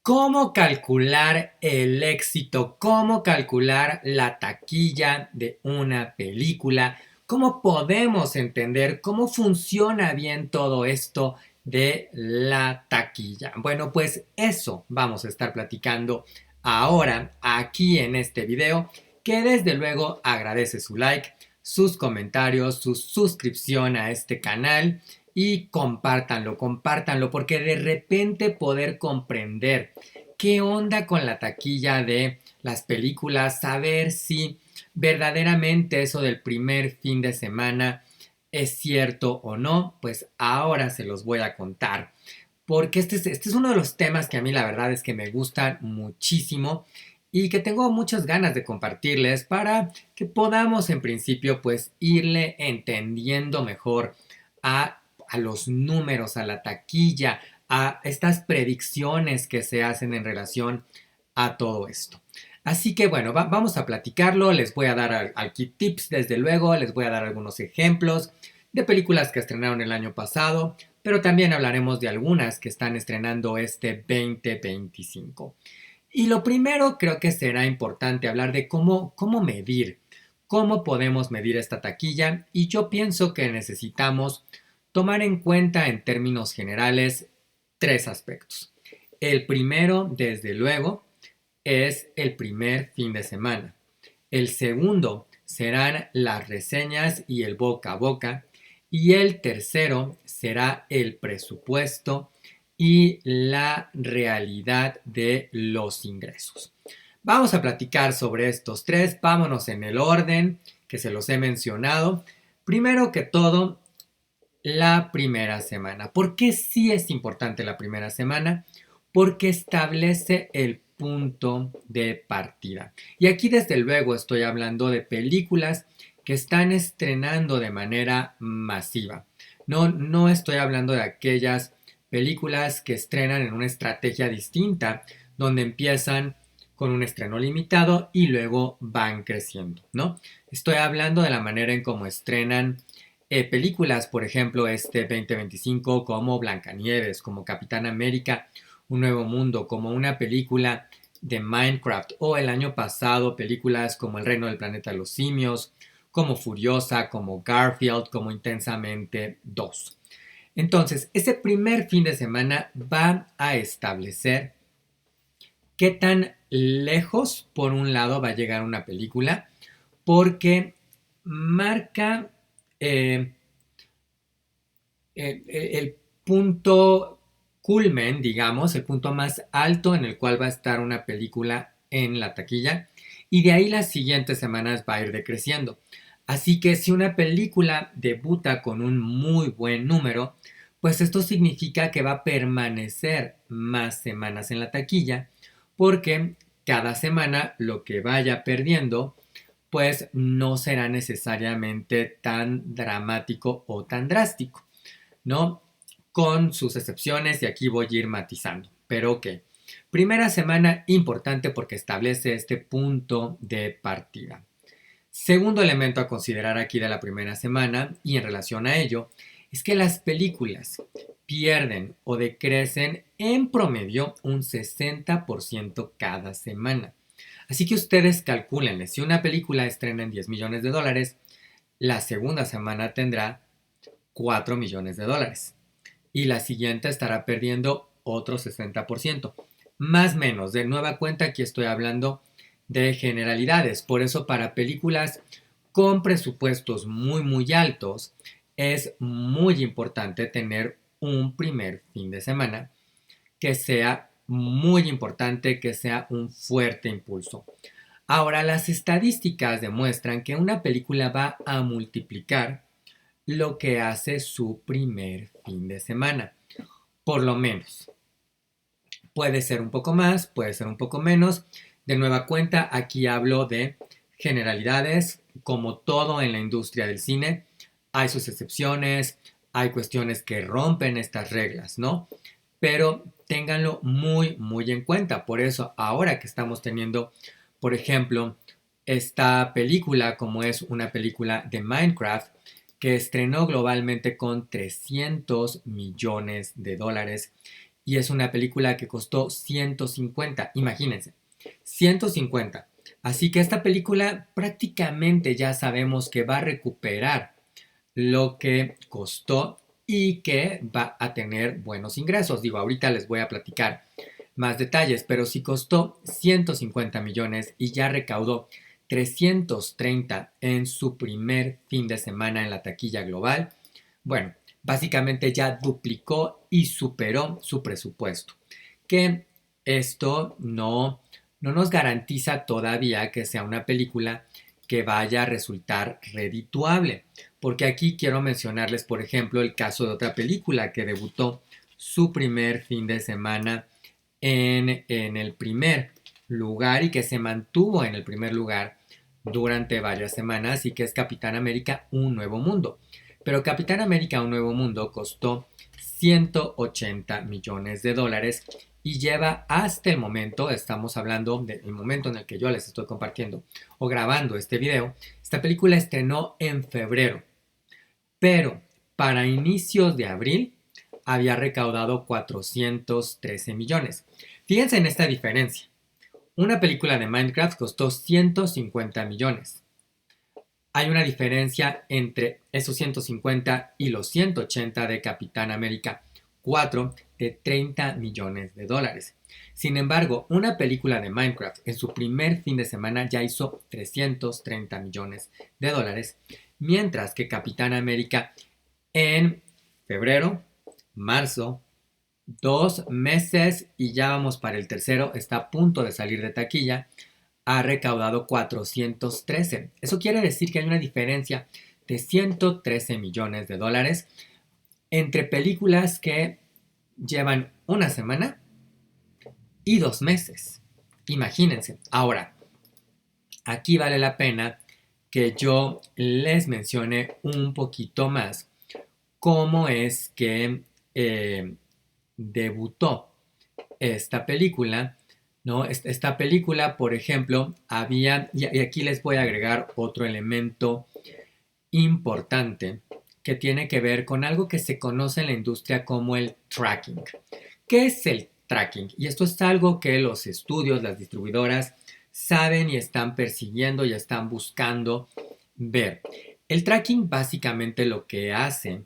¿Cómo calcular el éxito? ¿Cómo calcular la taquilla de una película? ¿Cómo podemos entender cómo funciona bien todo esto de la taquilla? Bueno, pues eso vamos a estar platicando ahora aquí en este video, que desde luego agradece su like, sus comentarios, su suscripción a este canal y compártanlo, porque de repente poder comprender qué onda con la taquilla de las películas, saber si verdaderamente eso del primer fin de semana es cierto o no, pues ahora se los voy a contar. Porque este es uno de los temas que a mí la verdad es que me gustan muchísimo y que tengo muchas ganas de compartirles para que podamos en principio pues irle entendiendo mejor a los números, a la taquilla, a estas predicciones que se hacen en relación a todo esto. Así que bueno, vamos a platicarlo, les voy a dar aquí tips desde luego, les voy a dar algunos ejemplos de películas que estrenaron el año pasado, pero también hablaremos de algunas que están estrenando este 2025. Y lo primero creo que será importante hablar de cómo medir, cómo podemos medir esta taquilla y yo pienso que necesitamos tomar en cuenta en términos generales tres aspectos. El primero, desde luego, es el primer fin de semana. El segundo serán las reseñas y el boca a boca. Y el tercero será el presupuesto y la realidad de los ingresos. Vamos a platicar sobre estos tres. Vámonos en el orden que se los he mencionado. Primero que todo, la primera semana. ¿Por qué sí es importante la primera semana? Porque establece el punto de partida. Y aquí desde luego estoy hablando de películas que están estrenando de manera masiva. No estoy hablando de aquellas películas que estrenan en una estrategia distinta, donde empiezan con un estreno limitado y luego van creciendo, ¿no? Estoy hablando de la manera en cómo estrenan películas, por ejemplo, este 2025 como Blancanieves, como Capitán América, Un Nuevo Mundo, como una película de Minecraft o el año pasado películas como El Reino del Planeta de los Simios, como Furiosa, como Garfield, como Intensamente 2. Entonces, ese primer fin de semana va a establecer qué tan lejos, por un lado, va a llegar una película, porque marca eh, el punto culmen, digamos, el punto más alto en el cual va a estar una película en la taquilla y de ahí las siguientes semanas va a ir decreciendo. Así que si una película debuta con un muy buen número, pues esto significa que va a permanecer más semanas en la taquilla porque cada semana lo que vaya perdiendo pues no será necesariamente tan dramático o tan drástico, ¿no? Con sus excepciones y aquí voy a ir matizando. Pero ok, primera semana importante porque establece este punto de partida. Segundo elemento a considerar aquí de la primera semana y en relación a ello es que las películas pierden o decrecen en promedio un 60% cada semana. Así que ustedes calculen, si una película estrena en 10 millones de dólares, la segunda semana tendrá 4 millones de dólares y la siguiente estará perdiendo otro 60%. Más o menos, de nueva cuenta aquí estoy hablando de generalidades. Por eso para películas con presupuestos muy altos es muy importante tener un primer fin de semana que sea muy importante, que sea un fuerte impulso. Ahora, las estadísticas demuestran que una película va a multiplicar lo que hace su primer fin de semana. Por lo menos. Puede ser un poco más, puede ser un poco menos. De nueva cuenta, aquí hablo de generalidades, como todo en la industria del cine. Hay sus excepciones, hay cuestiones que rompen estas reglas, ¿no? Pero ténganlo muy en cuenta. Por eso, ahora que estamos teniendo, por ejemplo, esta película, como es una película de Minecraft, que estrenó globalmente con 300 millones de dólares y es una película que costó 150, imagínense, 150. Así que esta película prácticamente ya sabemos que va a recuperar lo que costó y que va a tener buenos ingresos. Digo, ahorita les voy a platicar más detalles, pero si costó 150 millones y ya recaudó 330 en su primer fin de semana en la taquilla global, bueno, básicamente ya duplicó y superó su presupuesto. Que esto no nos garantiza todavía que sea una película que vaya a resultar redituable. Porque aquí quiero mencionarles, por ejemplo, el caso de otra película que debutó su primer fin de semana en el primer lugar y que se mantuvo en el primer lugar durante varias semanas y que es Capitán América Un Nuevo Mundo. Pero Capitán América Un Nuevo Mundo costó 180 millones de dólares y lleva hasta el momento, estamos hablando del momento en el que yo les estoy compartiendo o grabando este video, esta película estrenó en febrero, pero para inicios de abril había recaudado 413 millones. Fíjense en esta diferencia. Una película de Minecraft costó 150 millones. Hay una diferencia entre esos 150 y los 180 de Capitán América 4 de 30 millones de dólares. Sin embargo, una película de Minecraft en su primer fin de semana ya hizo 330 millones de dólares, mientras que Capitán América en febrero, marzo, 2 meses y ya vamos para el tercero, está a punto de salir de taquilla, ha recaudado 413. Eso quiere decir que hay una diferencia de 113 millones de dólares entre películas que llevan una semana y 2 meses. Imagínense. Ahora, aquí vale la pena que yo les mencione un poquito más cómo es que debutó esta película, ¿no? Esta película, por ejemplo, había, y aquí les voy a agregar otro elemento importante que tiene que ver con algo que se conoce en la industria como el tracking. ¿Qué es el tracking? Y esto es algo que los estudios, las distribuidoras, saben y están persiguiendo y están buscando ver. El tracking básicamente lo que hace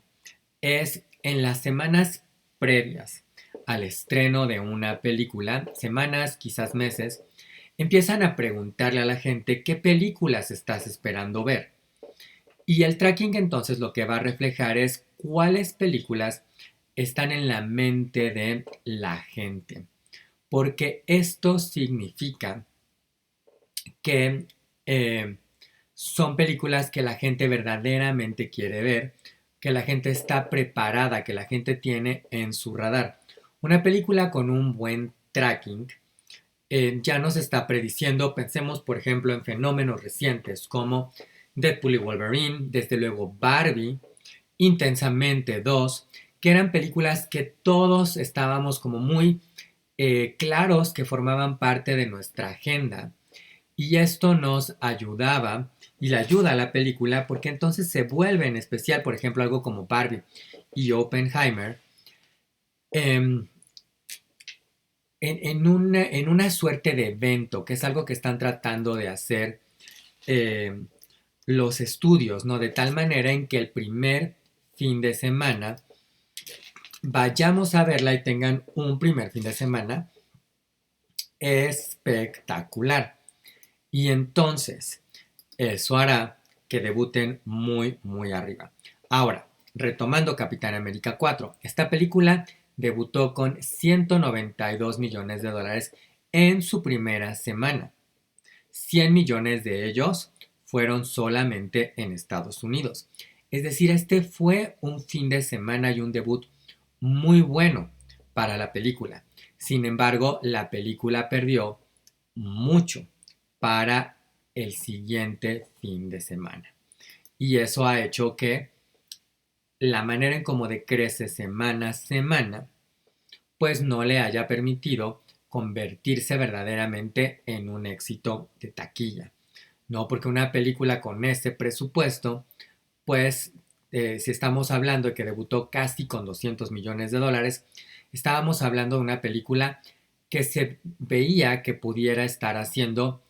es en las semanas previas al estreno de una película, semanas, quizás meses, empiezan a preguntarle a la gente qué películas estás esperando ver. Y el tracking entonces lo que va a reflejar es cuáles películas están en la mente de la gente. Porque esto significa que son películas que la gente verdaderamente quiere ver, que la gente está preparada, que la gente tiene en su radar. Una película con un buen tracking ya nos está prediciendo, pensemos por ejemplo en fenómenos recientes como Deadpool y Wolverine, desde luego Barbie, Intensamente 2, que eran películas que todos estábamos como muy claros que formaban parte de nuestra agenda. Y esto nos ayudaba y le ayuda a la película porque entonces se vuelve en especial, por ejemplo, algo como Barbie y Oppenheimer, eh, en una suerte de evento, que es algo que están tratando de hacer eh, los estudios, ¿no? De tal manera en que el primer fin de semana vayamos a verla y tengan un primer fin de semana espectacular. Y entonces, eso hará que debuten muy, muy arriba. Ahora, retomando Capitán América 4, esta película debutó con 192 millones de dólares en su primera semana. 100 millones de ellos fueron solamente en Estados Unidos. Es decir, este fue un fin de semana y un debut muy bueno para la película. Sin embargo, la película perdió mucho para el siguiente fin de semana. Y eso ha hecho que la manera en cómo decrece semana a semana, pues no le haya permitido convertirse verdaderamente en un éxito de taquilla. No, porque una película con ese presupuesto, pues si estamos hablando de que debutó casi con 200 millones de dólares, estábamos hablando de una película que se veía que pudiera estar haciendo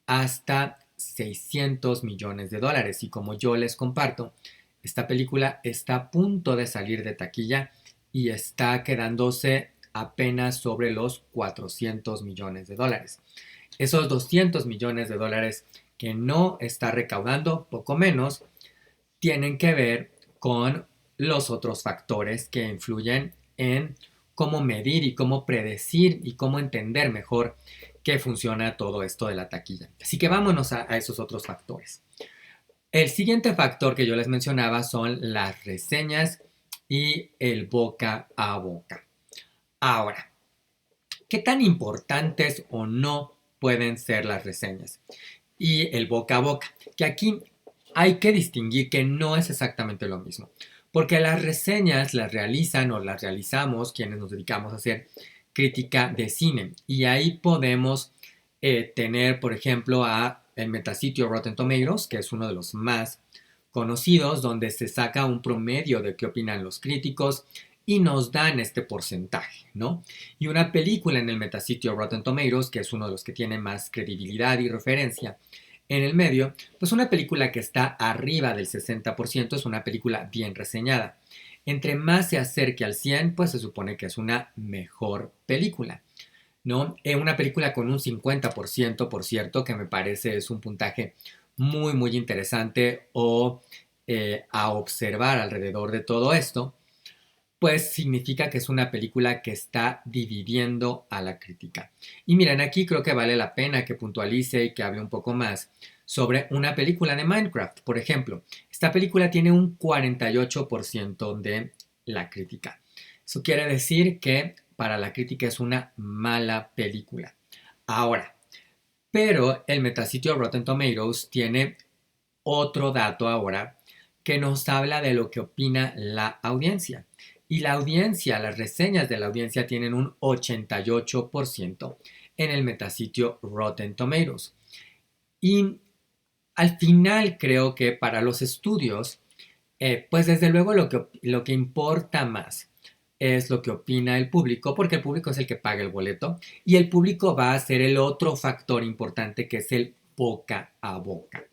hasta 600 millones de dólares. Y como yo les comparto, esta película está a punto de salir de taquilla y está quedándose apenas sobre los 400 millones de dólares. Esos 200 millones de dólares que no está recaudando, poco menos, tienen que ver con los otros factores que influyen en cómo medir y cómo predecir y cómo entender mejor qué funciona todo esto de la taquilla. Así que vámonos a esos otros factores. El siguiente factor que yo les mencionaba son las reseñas y el boca a boca. Ahora, ¿qué tan importantes o no pueden ser las reseñas? Y el boca a boca, que aquí hay que distinguir que no es exactamente lo mismo, porque las reseñas las realizan o las realizamos quienes nos dedicamos a hacer crítica de cine y ahí podemos tener, por ejemplo, a el metasitio Rotten Tomatoes, que es uno de los más conocidos, donde se saca un promedio de qué opinan los críticos y nos dan este porcentaje, ¿no? Y una película en el metasitio Rotten Tomatoes, que es uno de los que tiene más credibilidad y referencia en el medio, pues una película que está arriba del 60% es una película bien reseñada. Entre más se acerque al 100, pues se supone que es una mejor película, ¿no? Una película con un 50%, por cierto, que me parece es un puntaje muy, muy interesante o a observar alrededor de todo esto, pues significa que es una película que está dividiendo a la crítica. Y miren, aquí creo que vale la pena que puntualice y que hable un poco más sobre una película de Minecraft. Por ejemplo, esta película tiene un 48% de la crítica. Eso quiere decir que para la crítica es una mala película. Ahora, pero el metasitio Rotten Tomatoes tiene otro dato ahora que nos habla de lo que opina la audiencia. Y la audiencia, las reseñas de la audiencia tienen un 88% en el metasitio Rotten Tomatoes. Y al final creo que para los estudios, pues desde luego lo que importa más es lo que opina el público, porque el público es el que paga el boleto y el público va a ser el otro factor importante que es el boca a boca,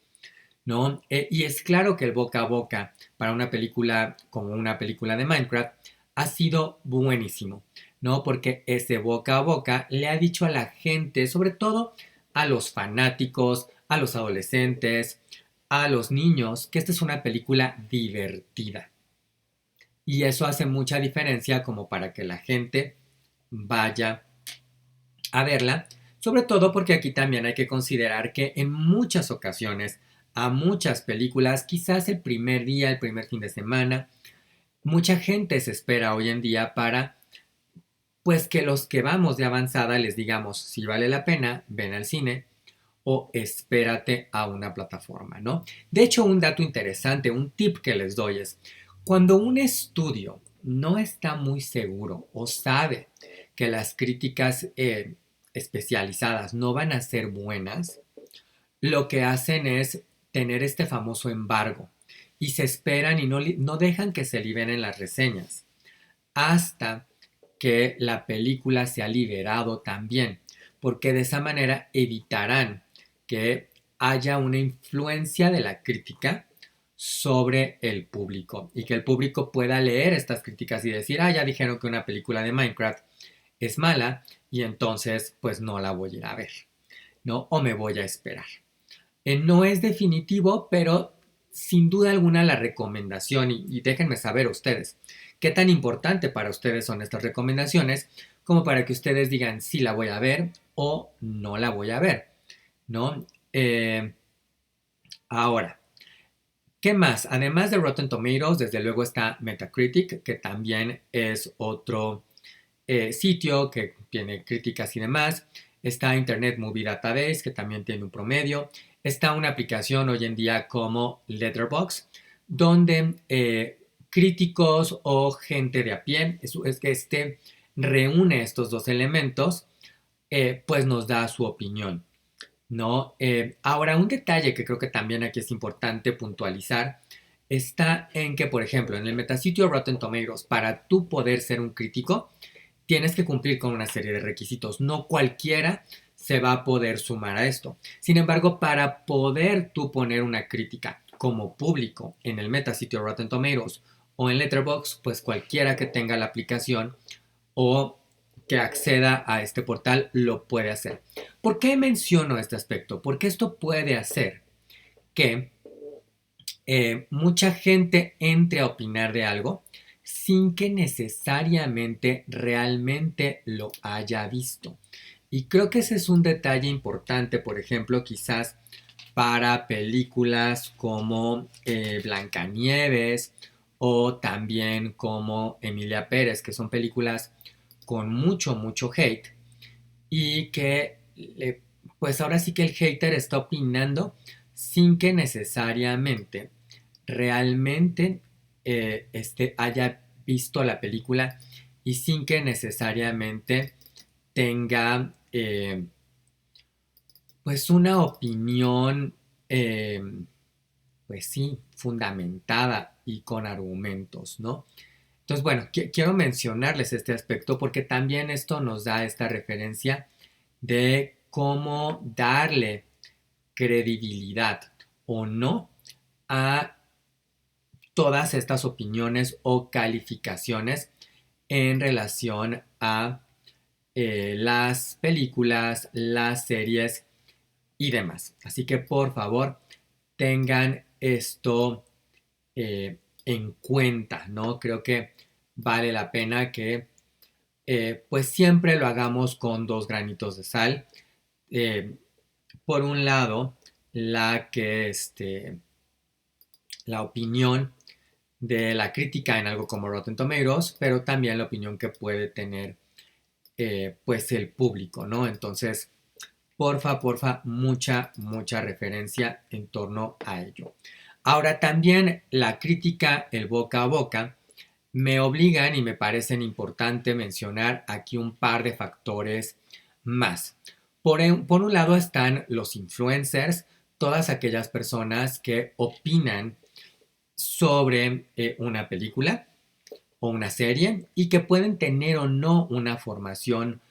¿no? Y es claro que el boca a boca para una película como una película de Minecraft ha sido buenísimo, ¿no? Porque ese boca a boca le ha dicho a la gente, sobre todo a los fanáticos, a los adolescentes, a los niños, que esta es una película divertida. Y eso hace mucha diferencia como para que la gente vaya a verla, sobre todo porque aquí también hay que considerar que en muchas ocasiones a muchas películas, quizás el primer día, el primer fin de semana, mucha gente se espera hoy en día para pues que los que vamos de avanzada les digamos si vale la pena, ven al cine o espérate a una plataforma, ¿no? De hecho, un dato interesante, un tip que les doy es, cuando un estudio no está muy seguro o sabe que las críticas especializadas no van a ser buenas, lo que hacen es tener este famoso embargo y se esperan y no dejan que se liberen las reseñas hasta que la película se ha liberado también, porque de esa manera evitarán que haya una influencia de la crítica sobre el público y que el público pueda leer estas críticas y decir, ya dijeron que una película de Minecraft es mala y entonces pues no la voy a ir a ver, ¿no? O me voy a esperar. No es definitivo, pero sin duda alguna la recomendación, y déjenme saber ustedes, qué tan importante para ustedes son estas recomendaciones, como para que ustedes digan si la voy a ver o no la voy a ver, ¿no? Ahora, ¿qué más? Además de Rotten Tomatoes, desde luego está Metacritic, que también es otro sitio que tiene críticas y demás. Está Internet Movie Database, que también tiene un promedio. Está una aplicación hoy en día como Letterboxd, donde críticos o gente de a pie, es que reúne estos dos elementos, pues nos da su opinión, ¿no? Ahora, un detalle que creo que también aquí es importante puntualizar está en que, por ejemplo, en el metasitio Rotten Tomatoes, para tú poder ser un crítico, tienes que cumplir con una serie de requisitos. No cualquiera se va a poder sumar a esto. Sin embargo, para poder tú poner una crítica como público en el metasitio Rotten Tomatoes o en Letterboxd, pues cualquiera que tenga la aplicación o que acceda a este portal lo puede hacer. ¿Por qué menciono este aspecto? Porque esto puede hacer que mucha gente entre a opinar de algo sin que necesariamente realmente lo haya visto. Y creo que ese es un detalle importante, por ejemplo, quizás para películas como Blancanieves o también como Emilia Pérez, que son películas con mucho, mucho hate y que pues ahora sí que el hater está opinando sin que necesariamente realmente haya visto la película y sin que necesariamente tenga pues una opinión pues sí, fundamentada y con argumentos, ¿no? Entonces, bueno, quiero mencionarles este aspecto porque también esto nos da esta referencia de cómo darle credibilidad o no a todas estas opiniones o calificaciones en relación a las películas, las series y demás. Así que por favor tengan esto en cuenta, ¿no? Creo que vale la pena que pues siempre lo hagamos con dos granitos de sal. Eh, por un lado, la opinión de la crítica en algo como Rotten Tomatoes, pero también la opinión que puede tener pues el público, ¿no? Entonces, porfa, mucha referencia en torno a ello. Ahora también la crítica, el boca a boca, me obligan y me parecen importante mencionar aquí un par de factores más. Por un lado están los influencers, todas aquellas personas que opinan sobre una película o una serie y que pueden tener o no una formación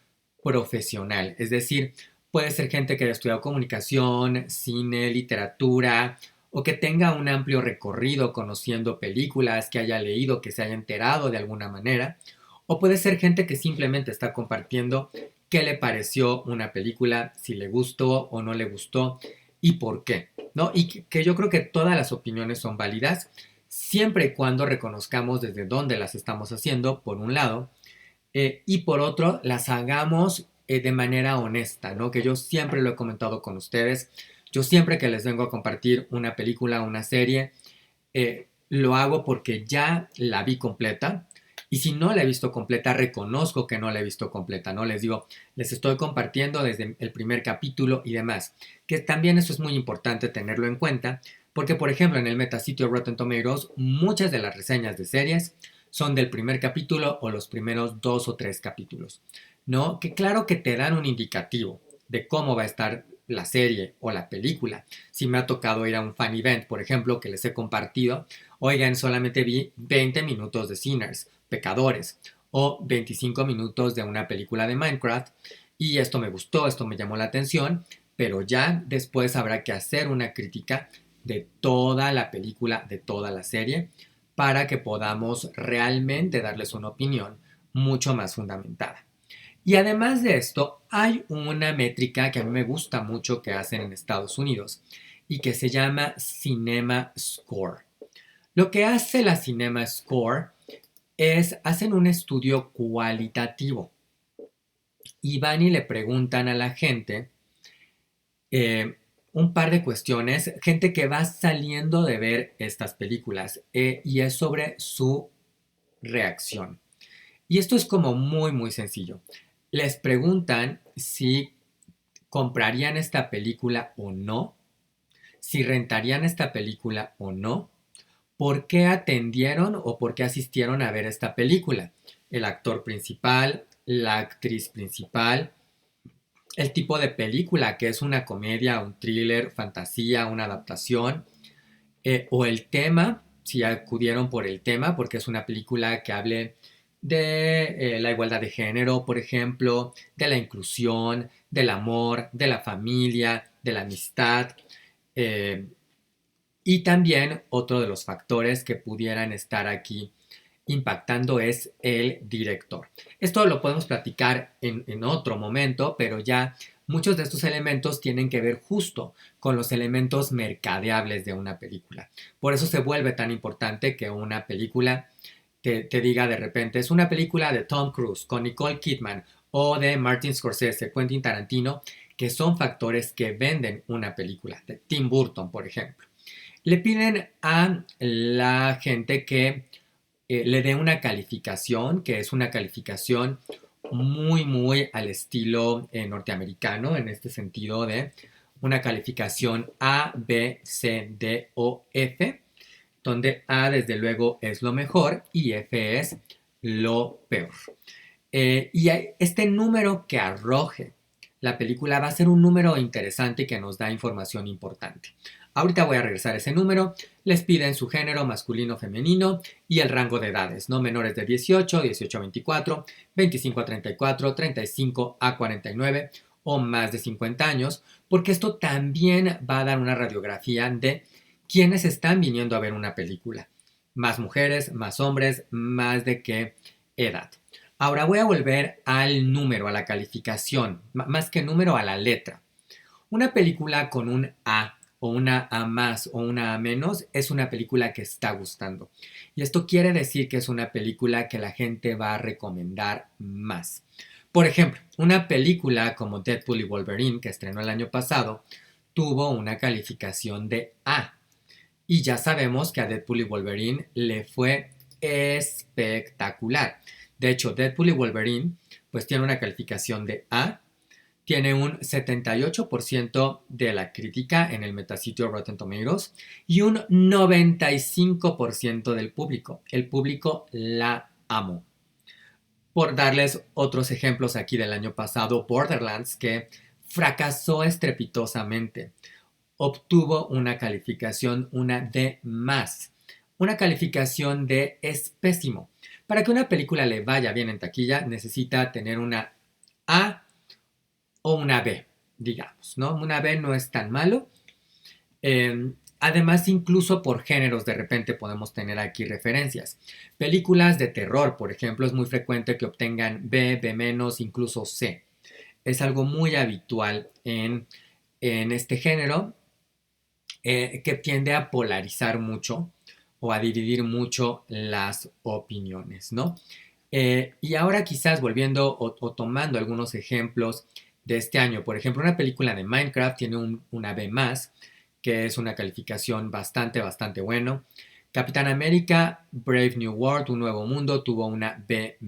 profesional. Es decir, puede ser gente que haya estudiado comunicación, cine, literatura o que tenga un amplio recorrido conociendo películas, que haya leído, que se haya enterado de alguna manera. O puede ser gente que simplemente está compartiendo qué le pareció una película, si le gustó o no le gustó y por qué, ¿no? Y que yo creo que todas las opiniones son válidas siempre y cuando reconozcamos desde dónde las estamos haciendo, por un lado, y por otro, las hagamos de manera honesta, ¿no? Que yo siempre lo he comentado con ustedes. Yo siempre que les vengo a compartir una película o una serie, lo hago porque ya la vi completa. Y si no la he visto completa, reconozco que no la he visto completa, ¿no? Les digo, les estoy compartiendo desde el primer capítulo y demás. Que también eso es muy importante tenerlo en cuenta, porque por ejemplo en el metasitio Rotten Tomatoes, muchas de las reseñas de series son del primer capítulo o los primeros 2 o 3 capítulos, ¿no? Que claro que te dan un indicativo de cómo va a estar la serie o la película. Si me ha tocado ir a un fan event, por ejemplo, que les he compartido, oigan, solamente vi 20 minutos de Sinners, Pecadores, o 25 minutos de una película de Minecraft, y esto me gustó, esto me llamó la atención, pero ya después habrá que hacer una crítica de toda la película, de toda la serie, para que podamos realmente darles una opinión mucho más fundamentada. Y además de esto, hay una métrica que a mí me gusta mucho que hacen en Estados Unidos y que se llama Cinema Score. Lo que hace la Cinema Score es, hacen un estudio cualitativo y van y le preguntan a la gente eh, un par de cuestiones, gente que va saliendo de ver estas películas y es sobre su reacción. Y esto es como muy sencillo. Les preguntan si comprarían esta película o no, si rentarían esta película o no, por qué atendieron o por qué asistieron a ver esta película. El actor principal, la actriz principal, el tipo de película, que es una comedia, un thriller, fantasía, una adaptación, o el tema, si acudieron por el tema, porque es una película que hable de la igualdad de género, por ejemplo, de la inclusión, del amor, de la familia, de la amistad. eh, y también otro de los factores que pudieran estar aquí impactando es el director. Esto lo podemos platicar en otro momento, pero ya muchos de estos elementos tienen que ver justo con los elementos mercadeables de una película. Por eso se vuelve tan importante que una película te diga de repente, es una película de Tom Cruise con Nicole Kidman o de Martin Scorsese, Quentin Tarantino, que son factores que venden una película, de Tim Burton, por ejemplo. Le piden a la gente que le dé una calificación, que es una calificación muy al estilo norteamericano, en este sentido de una calificación A, B, C, D o F, donde A desde luego es lo mejor y F es lo peor. Este número que arroje la película va a ser un número interesante que nos da información importante. Ahorita voy a regresar a ese número. Les piden su género masculino o femenino y el rango de edades, no menores de 18, 18 a 24, 25 a 34, 35 a 49 o más de 50 años, porque esto también va a dar una radiografía de quiénes están viniendo a ver una película. Más mujeres, más hombres, más de qué edad. Ahora voy a volver al número, a la calificación, más que número, a la letra. Una película con un A o una A más o una A menos es una película que está gustando. Y esto quiere decir que es una película que la gente va a recomendar más. Por ejemplo, una película como Deadpool y Wolverine, que estrenó el año pasado, tuvo una calificación de A. Y ya sabemos que a Deadpool y Wolverine le fue espectacular. De hecho, Deadpool y Wolverine pues tiene una calificación de A, tiene un 78% de la crítica en el metasitio Rotten Tomatoes y un 95% del público. El público la amó. Por darles otros ejemplos aquí del año pasado, Borderlands, que fracasó estrepitosamente, obtuvo una calificación, una D más. Una calificación de es pésimo. Para que una película le vaya bien en taquilla, necesita tener una A o una B, digamos, ¿no? Una B no es tan malo. Además, incluso por géneros, de repente podemos tener aquí referencias. Películas de terror, por ejemplo, es muy frecuente que obtengan B, B menos, incluso C. Es algo muy habitual en este género que tiende a polarizar mucho o a dividir mucho las opiniones, ¿no? Y ahora quizás volviendo o tomando algunos ejemplos de este año, por ejemplo, una película de Minecraft tiene una B+, que es una calificación bastante bueno. Capitán América, Brave New World, Un Nuevo Mundo, tuvo una B-,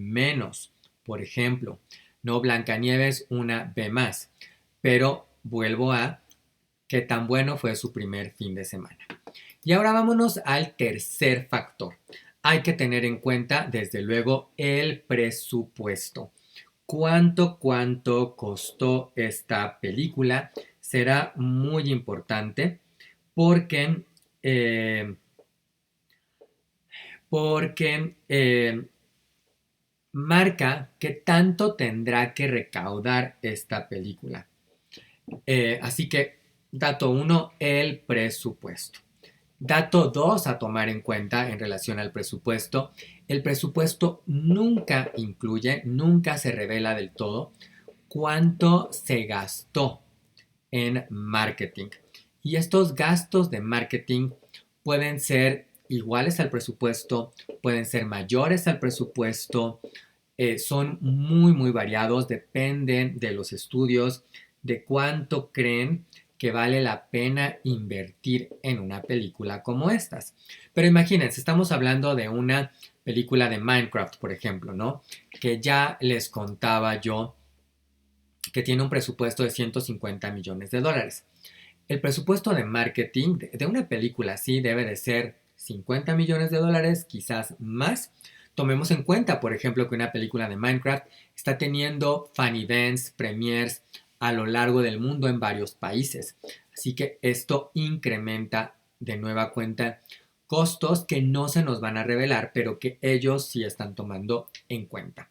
por ejemplo. No, Blancanieves, una B+. Pero vuelvo a qué tan bueno fue su primer fin de semana. Y ahora vámonos al tercer factor. Hay que tener en cuenta, desde luego, el presupuesto. ¿Cuánto costó esta película? Será muy importante porque, eh, porque marca qué tanto tendrá que recaudar esta película. Así que, dato 1, el presupuesto. Dato 2 a tomar en cuenta en relación al presupuesto. El presupuesto nunca incluye, nunca se revela del todo cuánto se gastó en marketing. Y estos gastos de marketing pueden ser iguales al presupuesto, pueden ser mayores al presupuesto, son muy variados, dependen de los estudios, de cuánto creen que vale la pena invertir en una película como estas. Pero imagínense, estamos hablando de una película de Minecraft, por ejemplo, ¿no? Que ya les contaba yo que tiene un presupuesto de 150 millones de dólares. El presupuesto de marketing de una película así debe de ser 50 millones de dólares, quizás más. Tomemos en cuenta, por ejemplo, que una película de Minecraft está teniendo fan events, premieres a lo largo del mundo en varios países. Así que esto incrementa de nueva cuenta costos que no se nos van a revelar, pero que ellos sí están tomando en cuenta.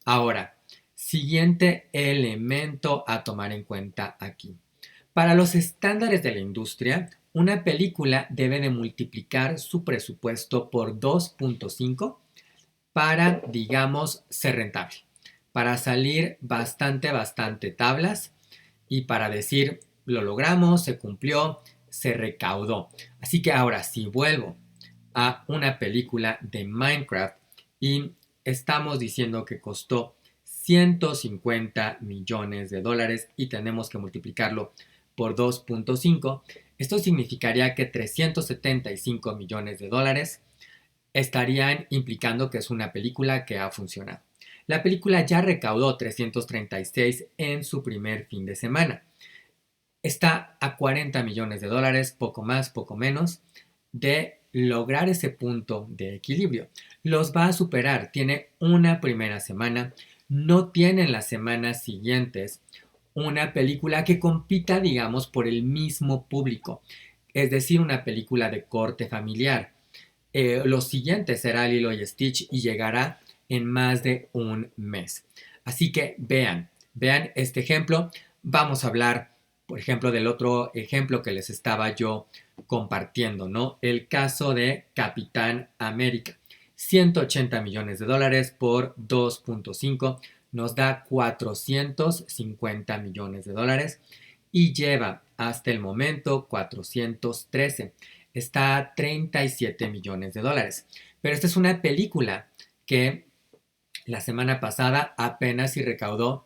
Ahora, siguiente elemento a tomar en cuenta aquí. Para los estándares de la industria, una película debe de multiplicar su presupuesto por 2.5 para, digamos, ser rentable, para salir bastante tablas y para decir, lo logramos, se cumplió, se recaudó. Así que ahora, si vuelvo a una película de Minecraft y estamos diciendo que costó 150 millones de dólares y tenemos que multiplicarlo por 2.5, esto significaría que 375 millones de dólares estarían implicando que es una película que ha funcionado. La película ya recaudó 336 en su primer fin de semana. Está a 40 millones de dólares, poco más, poco menos, de lograr ese punto de equilibrio. Los va a superar, tiene una primera semana, no tiene en las semanas siguientes una película que compita, digamos, por el mismo público, es decir, una película de corte familiar. Lo siguiente será Lilo y Stitch y llegará en más de un mes. Así que vean este ejemplo. Vamos a hablar, por ejemplo, del otro ejemplo que les estaba yo compartiendo, ¿no? El caso de Capitán América. 180 millones de dólares por 2.5 nos da 450 millones de dólares y lleva hasta el momento 413. Está a 37 millones de dólares. Pero esta es una película que la semana pasada apenas si recaudó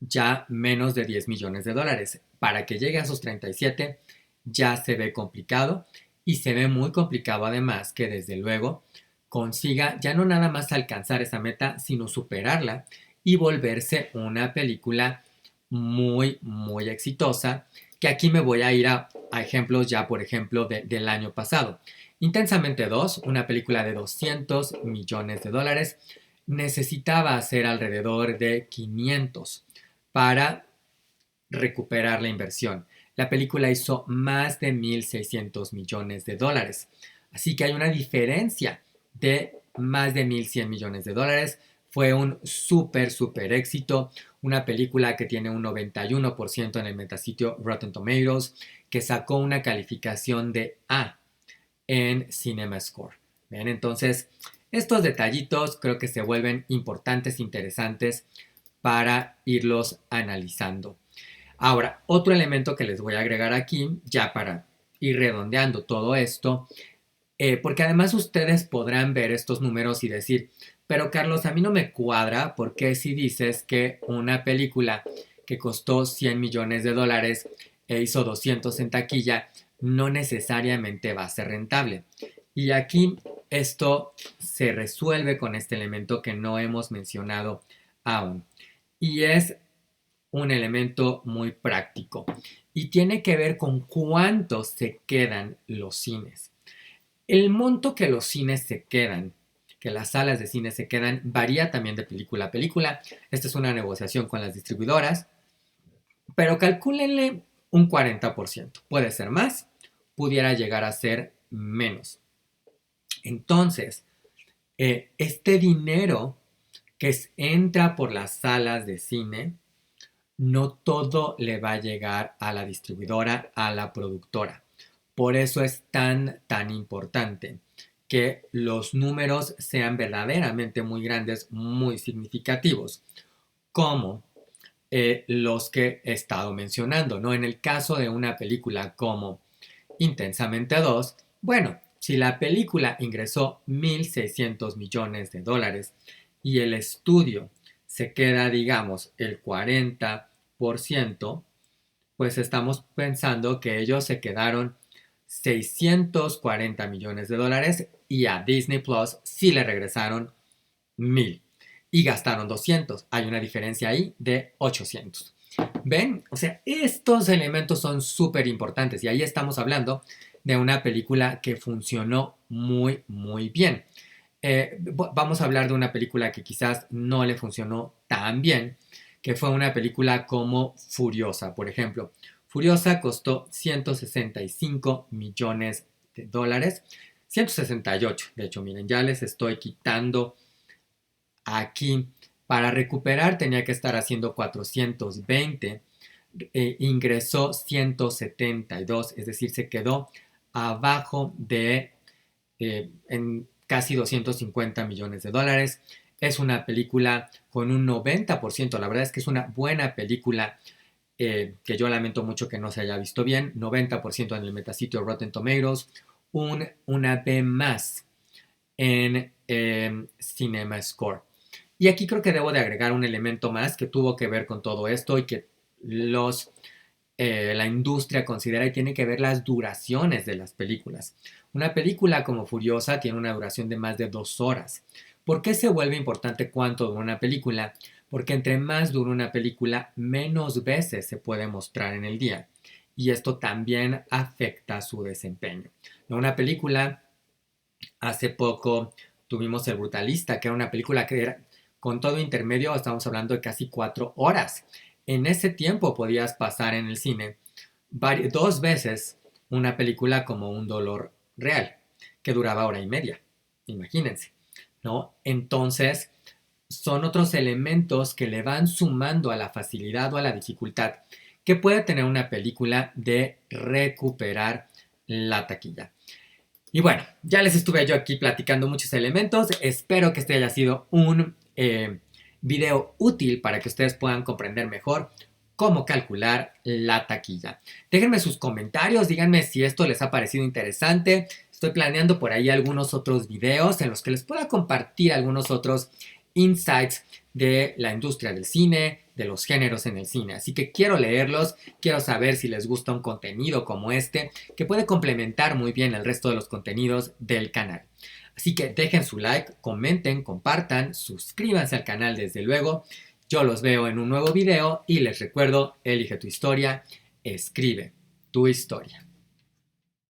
ya menos de 10 millones de dólares. Para que llegue a esos 37 ya se ve complicado y se ve muy complicado además que desde luego consiga ya no nada más alcanzar esa meta, sino superarla y volverse una película muy exitosa, que aquí me voy a ir a ejemplos ya, por ejemplo, del año pasado. Intensamente 2, una película de 200 millones de dólares, necesitaba hacer alrededor de 500 para recuperar la inversión. La película hizo más de 1.600 millones de dólares. Así que hay una diferencia de más de 1.100 millones de dólares. Fue un súper éxito. Una película que tiene un 91% en el metasitio Rotten Tomatoes, que sacó una calificación de A en CinemaScore. ¿Ven? Entonces, estos detallitos creo que se vuelven importantes, interesantes para irlos analizando. Ahora, otro elemento que les voy a agregar aquí, ya para ir redondeando todo esto, porque además ustedes podrán ver estos números y decir, pero Carlos, a mí no me cuadra porque si dices que una película que costó 100 millones de dólares e hizo 200 en taquilla, no necesariamente va a ser rentable. Y aquí esto se resuelve con este elemento que no hemos mencionado aún. Y es un elemento muy práctico y tiene que ver con cuánto se quedan los cines. El monto que los cines se quedan, que las salas de cine se quedan, varía también de película a película. Esta es una negociación con las distribuidoras, pero calcúlenle un 40%. Puede ser más, pudiera llegar a ser menos. Entonces, este dinero que entra por las salas de cine, no todo le va a llegar a la distribuidora, a la productora. Por eso es tan importante que los números sean verdaderamente muy grandes, muy significativos, como los que he estado mencionando, ¿no? En el caso de una película como Intensamente 2, bueno, si la película ingresó 1.600 millones de dólares y el estudio se queda, digamos, el 40%, pues estamos pensando que ellos se quedaron 640 millones de dólares y a Disney Plus sí le regresaron 1.000 y gastaron 200. Hay una diferencia ahí de 800. ¿Ven? O sea, estos elementos son súper importantes y ahí estamos hablando de una película que funcionó muy bien. Vamos a hablar de una película que quizás no le funcionó tan bien, que fue una película como Furiosa, por ejemplo. Furiosa costó 165 millones de dólares. 168, de hecho, miren, ya les estoy quitando aquí. Para recuperar tenía que estar haciendo 420, ingresó 172, es decir, se quedó abajo de en casi 250 millones de dólares. Es una película con un 90%, la verdad es que es una buena película, que yo lamento mucho que no se haya visto bien, 90% en el metasitio Rotten Tomatoes, una B más en Cinema Score. Y aquí creo que debo de agregar un elemento más que tuvo que ver con todo esto y que la industria considera, y tiene que ver las duraciones de las películas. Una película como Furiosa tiene una duración de más de 2 horas. ¿Por qué se vuelve importante cuánto dura una película? Porque entre más dura una película, menos veces se puede mostrar en el día. Y esto también afecta su desempeño. Una película, hace poco tuvimos El Brutalista, que era una película que era, con todo intermedio, estamos hablando de casi 4 horas. En ese tiempo podías pasar en el cine 2 veces una película como Un Dolor Real, que duraba hora y media. Imagínense, ¿no? Entonces, son otros elementos que le van sumando a la facilidad o a la dificultad que puede tener una película de recuperar la taquilla. Y bueno, ya les estuve yo aquí platicando muchos elementos. Espero que este haya sido un video útil para que ustedes puedan comprender mejor cómo calcular la taquilla. Déjenme sus comentarios, díganme si esto les ha parecido interesante. Estoy planeando por ahí algunos otros videos en los que les pueda compartir algunos otros insights de la industria del cine, de los géneros en el cine. Así que quiero leerlos, quiero saber si les gusta un contenido como este, que puede complementar muy bien el resto de los contenidos del canal. Así que dejen su like, comenten, compartan, suscríbanse al canal desde luego. Yo los veo en un nuevo video y les recuerdo, elige tu historia, escribe tu historia.